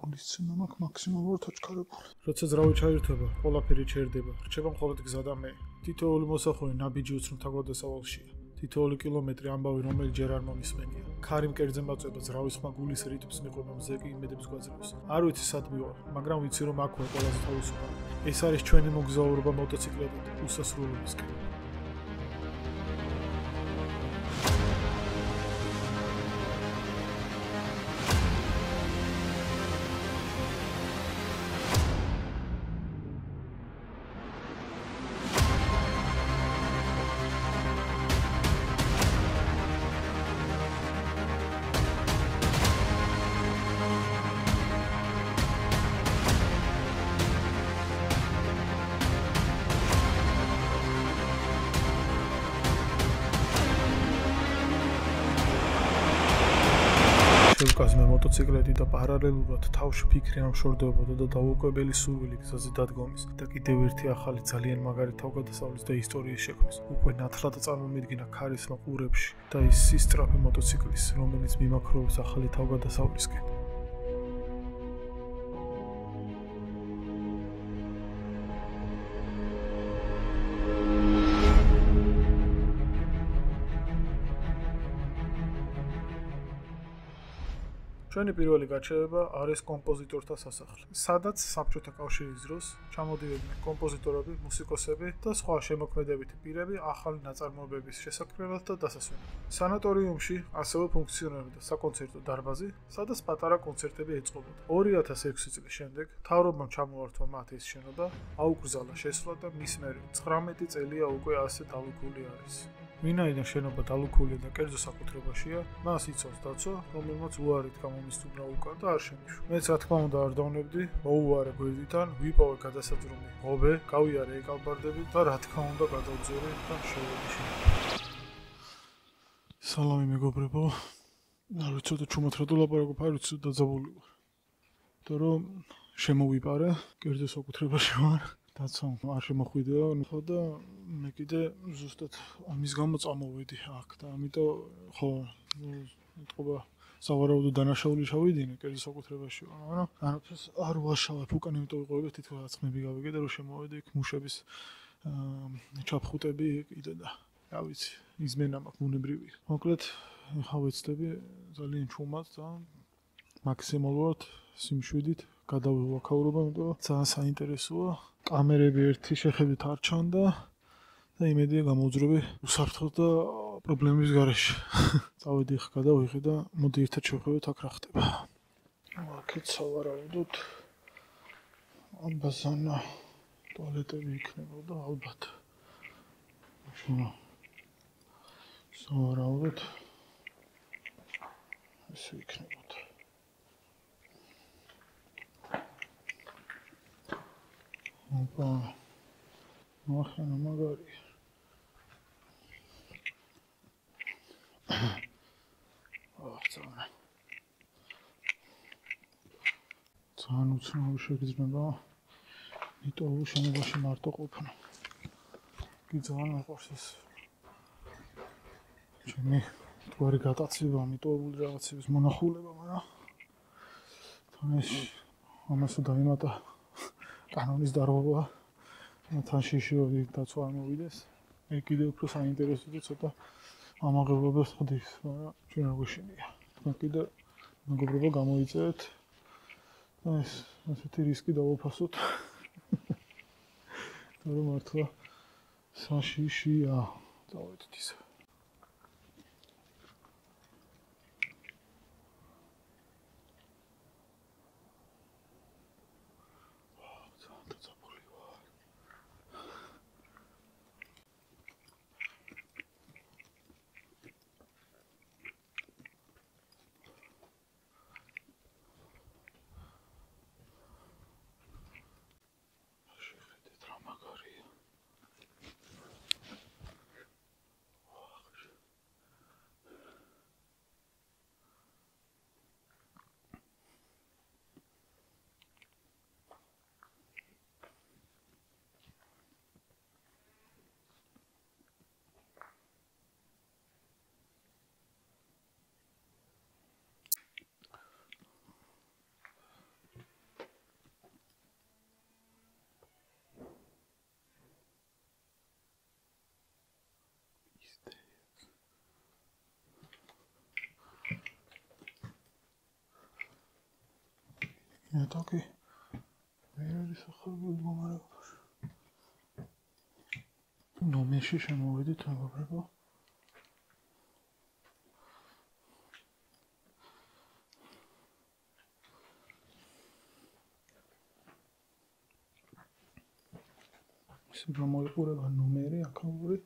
გულის წინა მაქვს მაქსიმალურად ოჩქარებული. როცა ძრავი ჩაირთვება, ყველაფერი ჩერდება, რჩება მხოლოდ გზა და მე. თითოეული მოსახური ნაბიჯი უცნობთა გადასავალშია. თითოეული კილომეტრი ამბავი, რომელიც ჯერ არ მომისმენია. ქარი მკერდზე მაწვება ძრავის ხმა გულის რიტმს მიყვება, მზე კი იმედებს გვაძლევს. არ ვიცი სად მივარ, მაგრამ ვიცი რომ აქვე ყველაზე თავისუფალი. ეს არის ჩვენი მოგზაურობა მოტოციკლეთით უსასრულობისკენ. შევკაზმე მოტოციკლეტი და პარალელურად თავში ფიქრი ამშორდებოდა და დაუკვებელი სურვილი გზაზე დადგომის და კიდევ ერთი ახალი ძალიან მაგარი თავგადასავლის და ისტორიის შექმნის. უკვე ნათლად წარმომიდგინა ქარისმა ყურებში და ის სისწრაფე მოტოციკლის, რომელიც მიმაქროვებს ახალი თავგადასავლისკენ. ჩვენი პირველი გაჩერება არის კომპოზიტორთა სასახლე, სადაც საბჭოთა კავშირის დროს ჩამოდიოდნენ კომპოზიტორები, მუსიკოსები და სხვა შემოქმედებითი პირები ახალი ნაწარმოებების შესაქმნელად და დასასვენად. სანატორიუმში ასევე ფუნქციონირებდა საკონცერტო დარბაზი, სადაც პატარა კონცერტები ეწყობოდა. 2006 წლის შემდეგ მთავრობამ ჩამოართვა მათ ეს შენობა, აუკრძალა შესვლა და მის მერე 19 წელია უკვე ასე დალუქული არის. ვინაიდან შენობა დალუქულია და კერძო საკუთრებაშია, მას იცავს დაცვა, რომელმაც უარით გამომისტუმრა უკან და არ შემიშვა. მეც რა თქმა უნდა არ დავნებდი, მოუვარე გვერდიდან, ვიპოვე გადასაძრომი ღობე, გავიარე ეკალბარდები და რა თქმა უნდა გადავძერე და შევედი შენობა. სალამი მეგობრებო. არ ვიცი ცოტა ჩუმად რა დოლაპარაკობ, არ ვიცი დაძაბული ვარ. იმიტომ რომ შემოვიპარე, კერძო საკუთრებაში ვარ. დაცვამ არ შემოხვიდეო, ხო და მე კიდე ზუსტად ამის გამო წამოვედი აქ და ამიტომ ხო ეთყობა სავარაუდო დანაშაული ჩავიდინე კერძო საკუთრებაში ვარ, მაგრამ არაფერს არ ვაშავებ უკან, იმიტომ ვიყურებ თითქოს ხმები გავიგე და რომ შემოვედი იქ მუშების ჩაფხუტები კიდე და რა ვიცი, იზმენა მაქვს ბუნებრივია. მოკლედ ახლა ვეცდები ძალიან ჩუმად და მაქსიმალურად სიმშვიდით გადავივაქაურობა, იმიტომ ძალიან საინტერესოა. კამერები ერთი შეხედვით არ ჩანდა და იმედია გამოვძვრები უსაფრთხო და პრობლემების გარეშე. წავედი ხა გადავიღე და მოდი ერთად შევხედოთ აქ რა ხდება. აქეთ სავარაუდოდ აბაზანა ტუალეტები იქნებოდა ალბათ. სავარაუდოდ ესე იქნებოდა. ოპა, ახლა მაგარია. ძალიან უცნაური შეგრძნება მიტოვებულ შენობაში მარტო ყოფნა. კი ძალიან მეყვარს ეს ჩემი თქვარი გატაცება მიტოვებული რაღაცების მონახულება, მაგრამ თან ეს ამას დაიმატა კანონის დარღვევა, თან შეშივები დაცვა არ მოვიდეს. მე კიდევ უფრო საინტერესო და ცოტა ამაღლებობას ხდის, მაგრამ ჩვენ არ გვეშინია. თქვენ კიდე მეგობრებო გამოიწევთ და ეს ასეთი რისკი დავაფასოთ. თორემ მართლა საშიშია. წავედით ისე. ეტაკი ვერ არის ახალგაზრდა მდგომარეობაში. ნომერში შემოვედით მეგობრებო. ისე რომ მოიყურება ნომერი აქაური.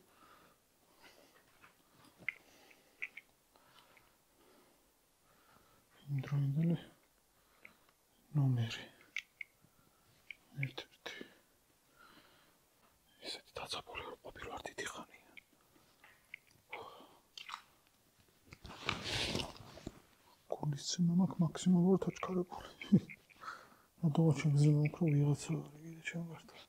ინდროინდელი ნომერი. ერთ-ერთი. ისეთი დაწაფული ყოფილი ვარ დიდი ხანია. გულის ცემა მაქვს მაქსიმალურად თოჩქარებული. რატომ შეგზრება უფრო ვიღაცა არის კიდე ჩემგართან.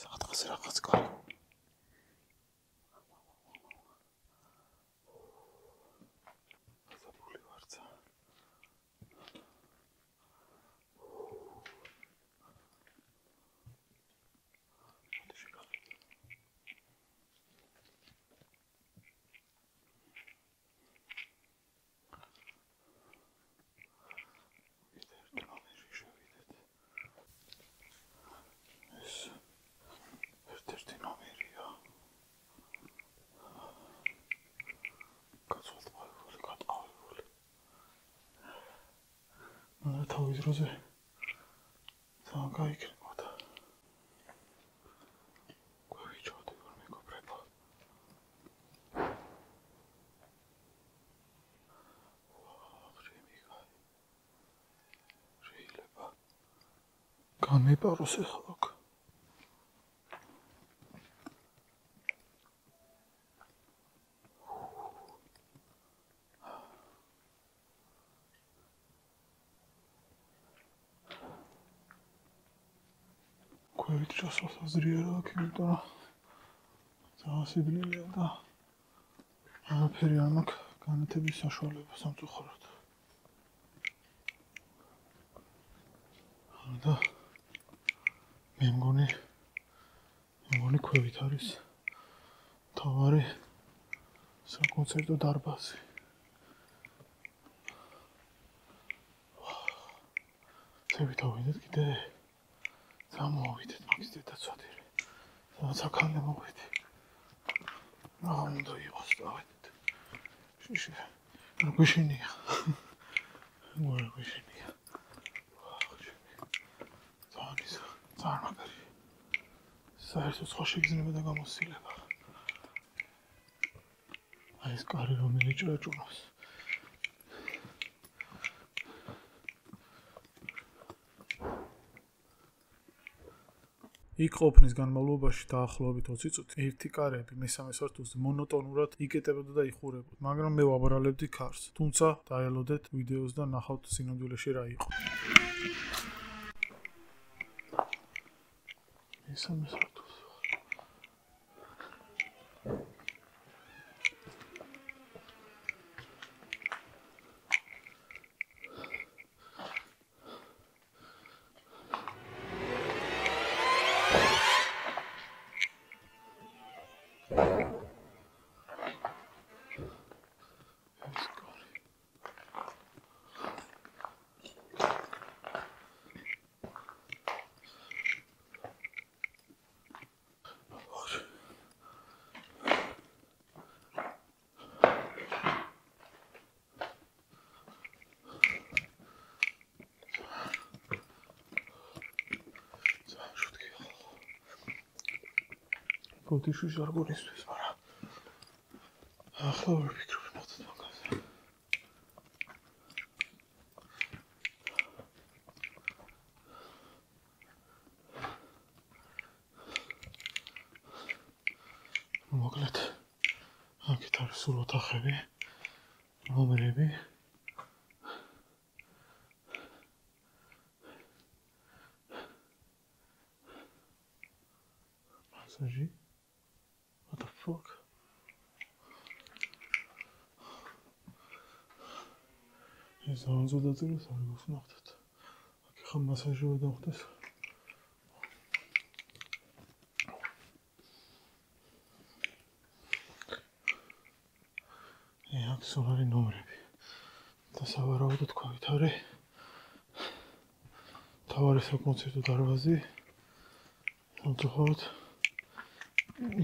სადღაც რაღაც კარი. დაწაფული ვარ ცა. თავის დროზე ძალიან გაიქნებოდა. გვევიჩოდი ვარ მეგობრებო. შეიძლება განმეპაროს ახლა აქ. ქვევით ჩასვას აზრი არ აქვს, იმიტომ რომ ძალიან სიბნელეა და არაფერი არ მაქვს განათების საშუალება სამწუხაროდ. და მე მგონი ქვევით არის თავარი საკონცერტო დარბაზი. წევით ავიდეთ კიდე. გამოვიდეთ მაგის დედაცვადირი. სადაც აქამდე მოვედი. რა უნდა იყოს დავედით. შეშე. რა გვეშინია. რა გვეშინია. ძალიან მაგარი. საერთოდ სხვა შეგრძნება და გამოსილება. აი ეს კარი რომ მიეჭრაჭუნავს. იქ ყოფნის განმავლობაში დაახლოებით 20 წუთი ერთი კარები მესამე სართულზე მონოტონურად იკეტებოდა და იხურებოდა, მაგრამ მე ვაბრალებდი ქარს. თუმცა დაელოდეთ ვიდეოს და ნახავთ სინამდვილეში რა იყო. მესამე სართულზე გოდიში ჟარგონისთვის, მაგრამ ახლა ვერ ვფიქრობ მოდით მაგაზე. მოკლედ, აქეთ არის სულ ოთახები, ნომრები. მასაჟი. What the fuck? ეს ამზოდა წელს არ გახსნათ. აქ ხა მასაჟი ვადახდეს. აქ სოლარი ნომრები. და სავარაუდოდ თქვით არის თავარი საკონცერტო დარბაზი. სამწუხაროდ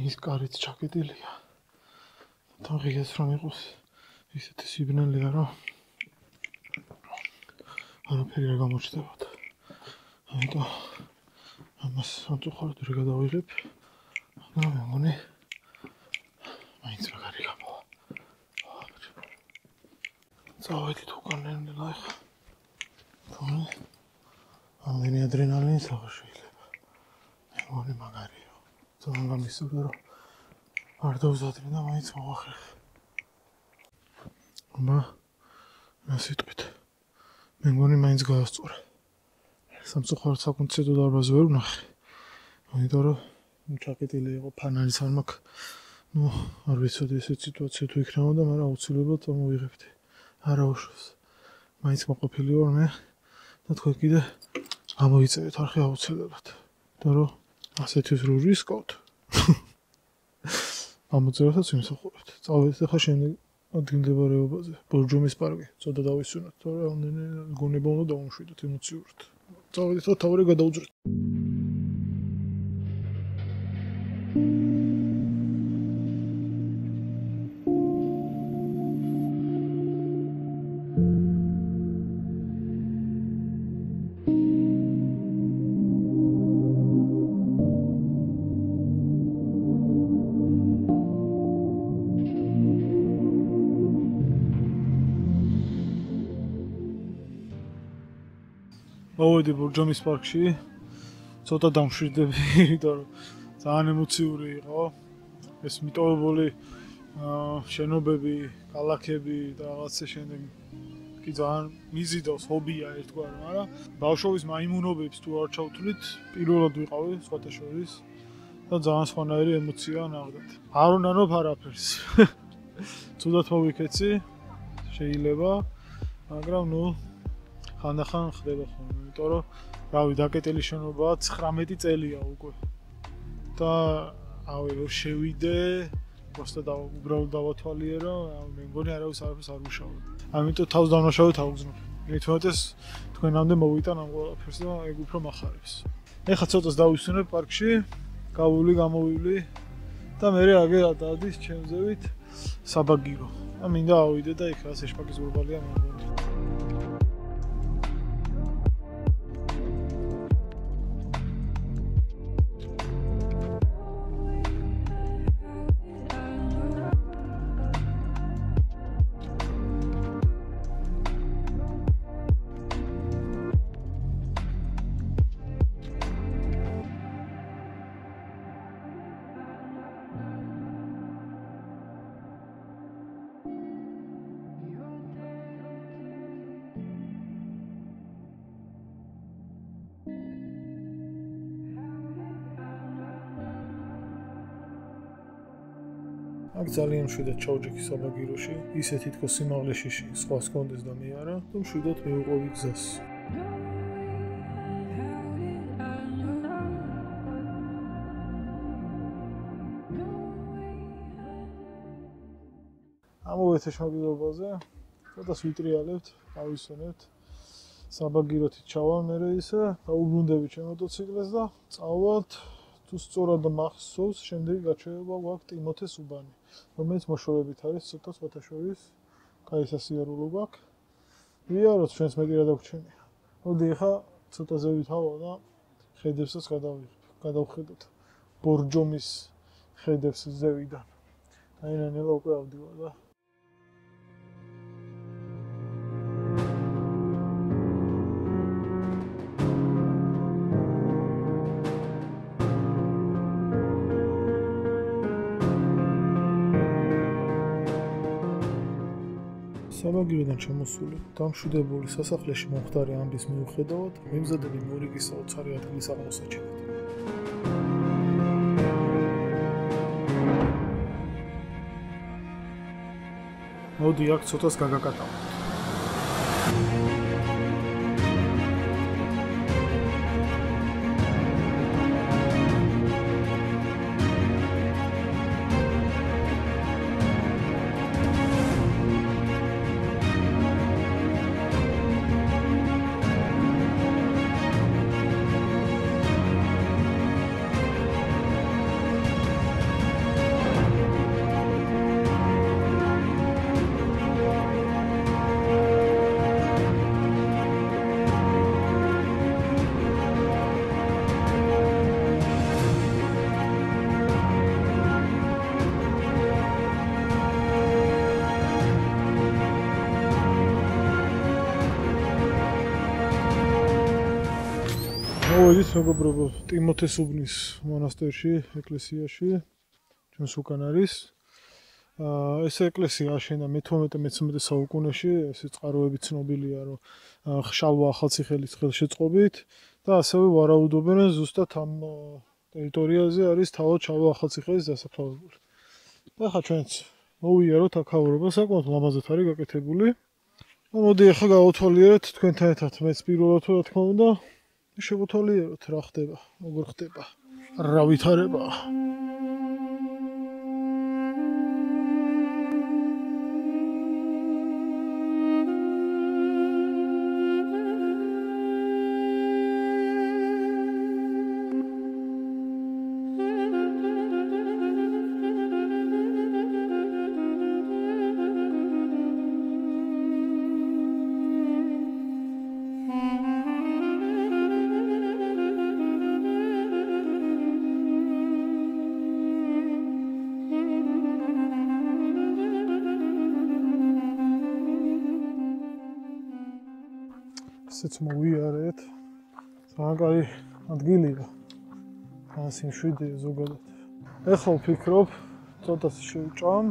ის კარიც ჩაკეტილია. თაღიაც რომ იყოს ისეთი სიბნელეა რომ არაფერი არ გამოჩნდებოდა. ამიტომ ამას სამწუხაროდ ვერ გადავიღებ. მაგრამ მე მგონი მაინც მაგარი გამოვა. წავედით უკანნე ახლა. თუმცა ამდენი ადრენალინი აღარ შეიძლება. მე მგონი მაგარია. ძალიან გამისურდა რომ არ დავზადე და მაინც მოვახერხე. სიტყვით მე მგონი მაინც გაასწორა. სამწუხაროდ საკონცერტო დარბაზი ვერ ვნახე. იმიტომ რომ ჩაკეტილი იყო ფანარის არ მაქვს. არ ვიცოდი ესეთ სიტუაცია თუ იქნებოდა, მაგრამ აუცილებლად მოვიღებდი. არა უშავს. მაინც მოყოფილი ვარ მე და თქვენ კიდე გამოიწევით არხი აუცილებლად. იმიტომ რომ ასეთის რო რისკავთ. ამოწერასაც იმსახურებთ. წავედით ახლა შემდეგ ადგილმდებარეობაზე. ბორჯომის პარკი. ცოტა დავისვენოთ, თორე ამდენი გონება უნდა დავუშვიდოთ ემოციურად. წავედით და თავი გადაუძვრეთ. მოვედი ბორჯომის პარკში. ცოტა დამშვიდები, იმიტომ რომ ძალიან ემოციური იყო. ეს მიტოვებული შენობები, ქალაქები და რაღაცა შემდეგ კი ძალიან მიზიდავს ჰობია ერთგვარი, მაგრამ ბავშვობის მაიმუნობებს თუ არ ჩავთვლით, პირველად ვიყავი სხვათა შორის და ძალიან სხვანაირი ემოცია ნახდათ. არ უნანობ არაფერს. ცუდად მოვიქეცი, შეიძლება, მაგრამ ხანდახან ხდება ხოლმე, იმიტომ რომ რავი, დაკეტილი შენობაა 19 წელია უკვე. და ავი რომ შევიდე, უბრალოდ უბრალოდ დავათვალიერო, მე მგონი არავის არაფერს არ უშავებ. ამიტომ თავს დავნაშავეთ აუგზნობ. მithumetes თქვენამდე მოვიტან ამ ყველაფერს და ეგ უფრო מחარებს. ეხლა ცოტას დავისვენებ პარკში, გავული, გამოვილი და მე აგერ დადის ჩემზევით საბაგირო. და მინდა ავიდე და იქ რა ეშპაკის ბურბალია მე მგონი. აქ ძალიან მშვიდად ჩავჯექი საბაგიროში, ისე თითქოს სიმაღლეში სხვა სკონდეს და მე არა, და მშვიდად მივუყვები გზას. ამოვეთ ეშმაკიდობაზე, ცოტას ვიტრიალებთ, გავისვენებთ. საბაგიროთი ჩავალ მერე ისე, დაუბრუნდები ჩემ მოტოციკლს და წავალთ. თუ სწორად მახსოვს, შემდეგი გაჩვენება გვაქვს ტიმოთეს უბანი, რომელიც მოშორებით არის ცოტა სხვათა შორის, კაი სასიარულო გვაქვს. ვიაროთ, ჩვენს მეტი რა დაგვრჩენია. მოდი ახლა ცოტა ზევით ავალ და ხედებსაც გადავხედოთ. ბორჯომის ხედებს ზევიდან. აინანელა უკვე ავდივარ და საბაგიროდან ჩამოსული დამშვიდებული სასახლეში მომხდარი ამბის მიუხედავად მემზადები მორიგის საოცარი ადგილის აღმოსაჩენად. მოდი აქ ცოტას გაგაკატავთ. მოვედით მეგობრებო ტიმოთეს უბნის მონასტერში, ეკლესიაში, ჩვენს უკან არის. ეს ეკლესია აშენდა მე-12-13 საუკუნეში, ეს წყაროები ცნობილია, რომ ხშალვა ახალციხელის ხელშეწყობით და ასევე ვარაუდობენ, ზუსტად ამ ტერიტორიაზე არის თავად შალვა ახალციხელის დასაფლავებული. და ხა ჩვენც მოვიაროთ აქაურობა, საკმაოდ ლამაზად არის გაკეთებული. მოდი ახლა გავათვალიერეთ თქვენთან ერთად მეც პირველად რა თქმა უნდა. შევთვალიეროთ რა ხდება, როგორ ხდება, რა ვითარება. ესეც მოვიარეთ. ძალიან ადგილია. ან სიმშვიდეა ზოგადად. ეხლა ვფიქრობ, ცოტა შევჭამ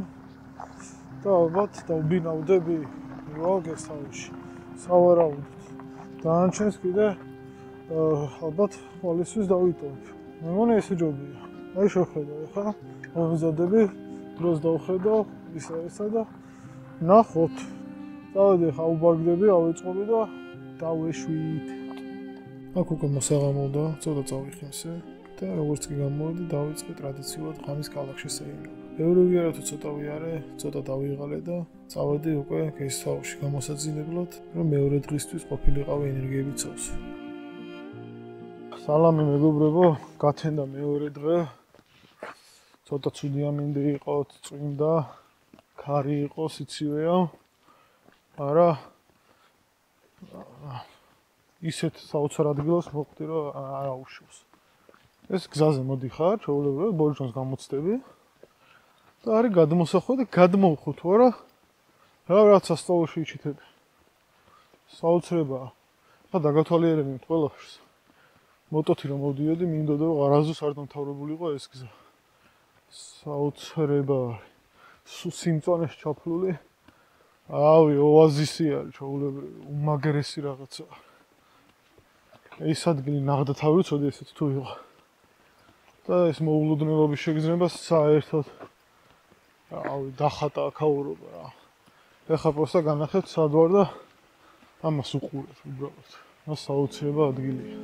და ალბათ დავბინავდები გესტაუში. სავარაუდოდ. დაანჩენს კიდე ალბათ პოლისის დავიტოვებ. მე მგონი ესე ჯობია. აი შევხედავ ხა. მომზადები, დროს დავხედავ, ისა და ნახოთ. წავედი ხა უბაგდები, ავეწყობი და დავეშვით. აქ უკვე მოსაღამოდა, ცოტა წავიხემსე და როგორც კი გამოვედი, დავიწყე ტრადიციულად ღამის კალახში სეირნობა. ბევრი ვიარა თუ ცოტა ვიარე, ცოტა დავიღალე და წავედი უკვე გესტაუში გამოსაძინებლად, რომ მეორე დღისთვის ყოფილიყავი ენერგიები წავს. სალამი მეგობრებო, გათენდა მეორე დღე. ცოტა ცუდი ამინდი იყო, წვიმდა, ქარი იყო, სიცივეა. არა ისეთ საოცარ ადგილას მოხვდი, რომ არ აუშვოს. ეს გზაზე მოდიხარ, ჩაულებრად ბორჯომს გამოცდები და არის გადმოსახვა და გადმოვხო თუ არა რაც სასწაულში იჩითები. საოცრებაა. ხა დაგათვალიერებინეთ ყველაფერს. მოტოთი რომ მოვდიოდი, მინდოდა რომ არასდროს არ დამთავრებულიყო ეს გზა. საოცრება არის. სიმწვანეში ჩაფლული. ავი, ოაზისი არის, ჩაულებრივი, უმაგრესი რაღაცა. ეს ადგილი ნახდა თავი უწოდი ესეთ თუ იყო. და ეს მოულოდნელობის შეგრძნება საერთოდ ავი, დახატა აქაურობა რა. ეხლა პროსტა განახეთ სად ვარ და ამას უყურებ უბრალოდ. მას საოცრება ადგილია.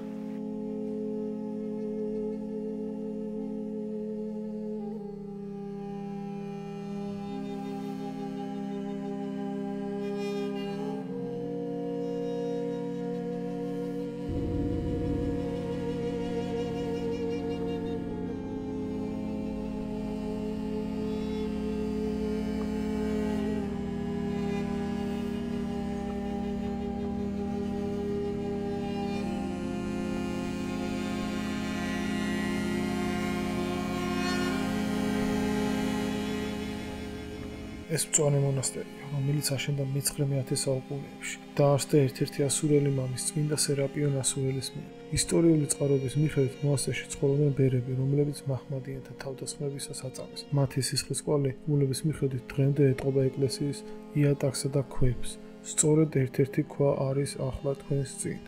ეს მწვანე მონასტერია, რომელიც აშენდა მე-19 საუკუნეებში. დაარსდა ერთ-ერთი ასურელი მამის, წმინდა სერაპიონ ასურელის მიერ. ისტორიული წყაროების მიხედვით მონასტერში ცხოვრობდნენ ბერები, რომლებიც მაჰმადიანთა თავდასხმებისას აწამეს. მათი სისხლის კვალი მულების მიხედვით დღემდე ეტყობა ეკლესიის იატაკსა და ქვებს. სწორედ ერთ-ერთი ქვა არის ახლა თქვენს წინ.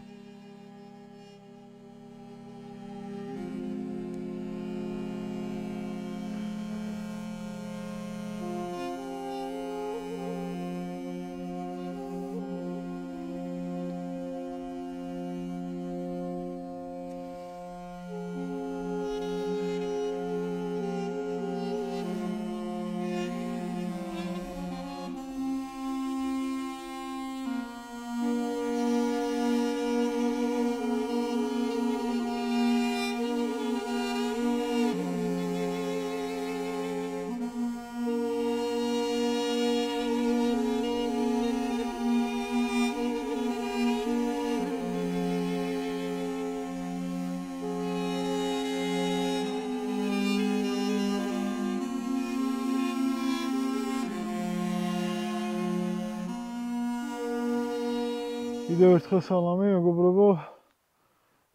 კიდევ ერთხელ სალამი, მეგობრებო.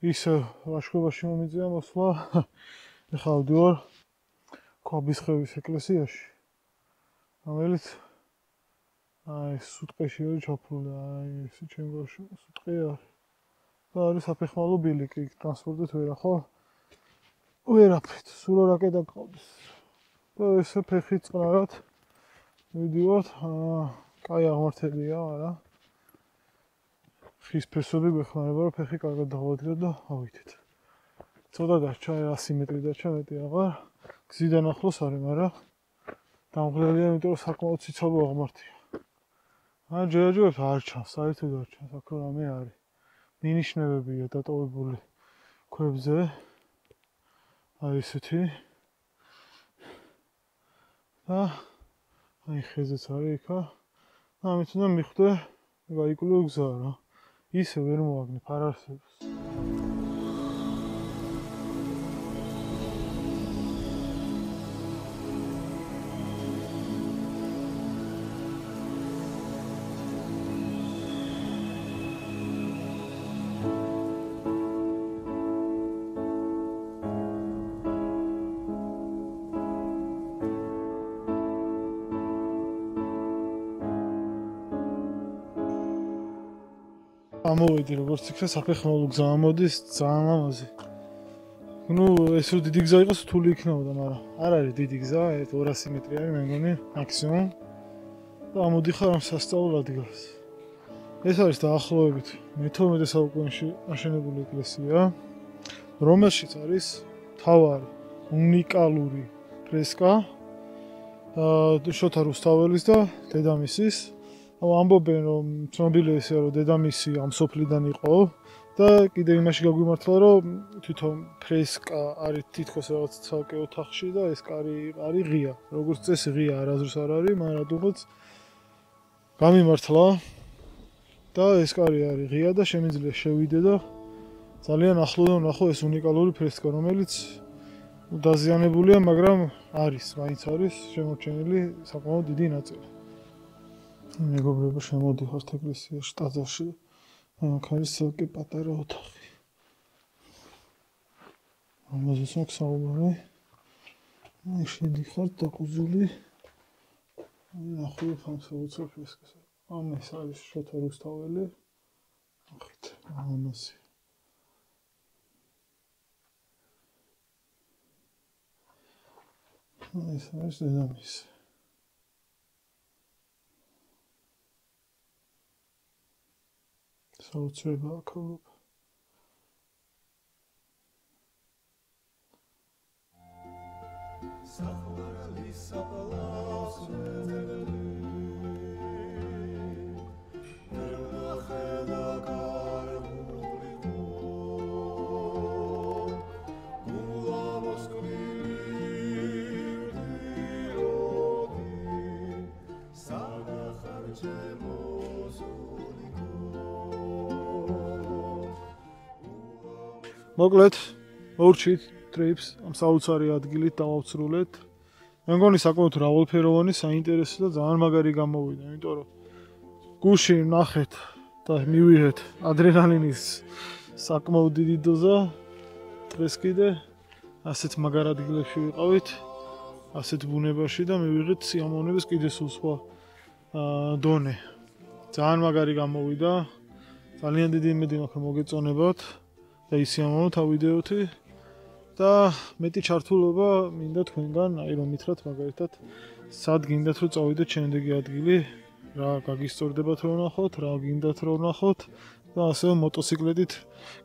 ისე ლაშქრობაში მომიწია მოსვლა. ეხლა ვდივარ ქვაბისხევის ეკლესიაში, რომელიც სუტყეში არის ჩაფლული. ესე ჩემ გარშემო სუტყე არის. და არის საფეხმავლო ბილიკი, ტრანსპორტით ვერ ახლა ვერაფრით, სულ რაკეტა გყავდეს. და ესე ფეხით წყნარად მივდივართ. კაი აღმართებია, არა. ხის ფესვები გვეხმარება, რომ ფეხი კარგად დავადგინოთ და ავიდეთ. ცოტა დარჩა, 100 მეტრი დარჩა, მეტი აღარ. გზიდან ახლოს არის, მაგრამ დამღლელია, იმიტომ რომ საკმაოდ ციცაბო აღმართია. ჯერჯერობით არ ჩანს, საერთოდ არ ჩანს, აქ რამე არის. მინიშნებებია დატოვებული ქვებზე. ესეთი. და ხეზეც არის იქა. ამით უნდა მიხვდე გაიკვლიო გზა რა. ისე ვერ მოაგნებ, არ არსებობს. ამოვედი როგორც იქნა საფეხმავლო გზა ამოდის ძალიან ლამაზი. ეს რო დიდი გზა იყოს რთული იქნებოდა, მაგრამ არ არის დიდი გზა, 200 მეტრი არის მე მგონი მაქსიმუმ. და ამოდიხარ ამ სასწავლო ადგილას. ეს არის დაახლოებით მე-12 საუკუნეში აშენებული ეკლესია, რომელშიც არის მთავარი უნიკალური ფრესკა შოთა რუსთაველის და დედამისის. ამბობენ რომ ცნობილია ისე რომ დედამისი ამ სოფლიდან იყო და კიდევ იმაში გაგვიმართლა რომ თვითონ ფრესკა არის თითქოს რაღაც ცალკე ოთახში და ეს კარი არის ღია. როგორც წესი ღია არასდროს არ არის, მაგრამ რადგანაც გამიმართლა და ეს კარი არის ღია და შემიძლია შევიდე და ძალიან ახლოდან ვნახო ეს უნიკალური ფრესკა, რომელიც დაზიანებულია, მაგრამ არის, მაინც არის შემორჩენილი საკმაოდ დიდი ნაწილი. მეგობრებო, შემოდიხართ ეკლესიაში ტაძარში. აქ არის ცალკე პატარა ოთახი. ამაზეც აქვს საუბარი. შედიხართ დაკუზული. ნახოთ ამ საოცარ ფრესკას. ეს არის შოთა რუსთაველი. ნახეთ, ამაზე. ეს არის დედამისი. საოცრება აქ. მოკლედ, მოვრჩით ტრიპს ამ საოცარი ადგილით დავავცრულეთ მე მგონი საკმაოდ მრავალფეროვანი, საინტერესო და ძალიან მაგარი გამოვიდა, იმიტომ რომ გულში ნახეთ და მივიღეთ ადრენალინის საკმაოდ დიდი დოზა. დღეს კიდე ასეთ მაგარ ადგილებში ვიყავით, ასეთ ბუნებაში და მივიღეთ სიამოვნების კიდე სულ სხვა დონე. ძალიან მაგარი გამოვიდა. ძალიან დიდი იმედი მაქვს რომ მოგეწონებათ და ისიამოვნოთ ამ ვიდეოთი და მეტი ჩართულობა მინდა თქვენგან, აი რომ მითხრათ მაგალითად სად გინდათ რომ წავიდეთ შემდეგი ადგილი, რა გაგისწორდებათ რომ ნახოთ, რა გინდათ რომ ნახოთ და ასევე მოტოციკლეტით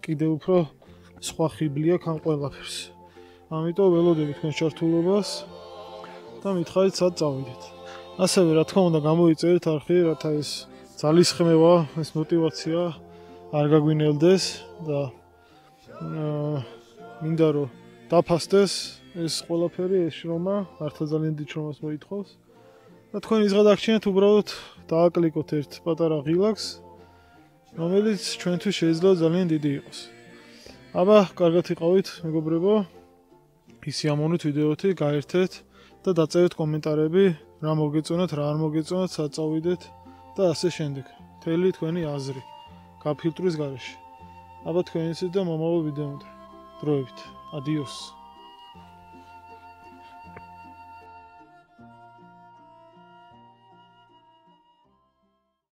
კიდევ უფრო სხვა ხიბლი აქვს ამ ყველაფერს. ამიტომ ველოდები თქვენს ჩართულობას და მითხარით სად წავიდეთ. ასევე რა თქმა უნდა გამოიწერეთ არხი, რათა ეს ძალისხმევა, ეს мотиваცია არ გაგვინელდეს და მინდა რომ დაფასდეს ეს ყველაფერი, ეს შრომა, მართლა ძალიან დიდ შრომას მოითხოვს. და თქვენ ის გადაგჩინეთ უბრალოდ დააკლიკოთ ერთ პატარა ღილაკს, რომელიც ჩვენთვის შეიძლება ძალიან დიდი იყოს. აბა, კარგად იყავით, მეგობრებო. ისიამოვნეთ ვიდეოთი, გაერთეთ და დაწერეთ კომენტარები, რა მოგეწონათ, რა არ მოგეწონათ, სად წავიდეთ და ასე შემდეგ. მთელი თქვენი აზრი გაფილტვის გარეშე. აბა თქვენიცით და მომავალ ვიდეომდე. დროებით. Adiós.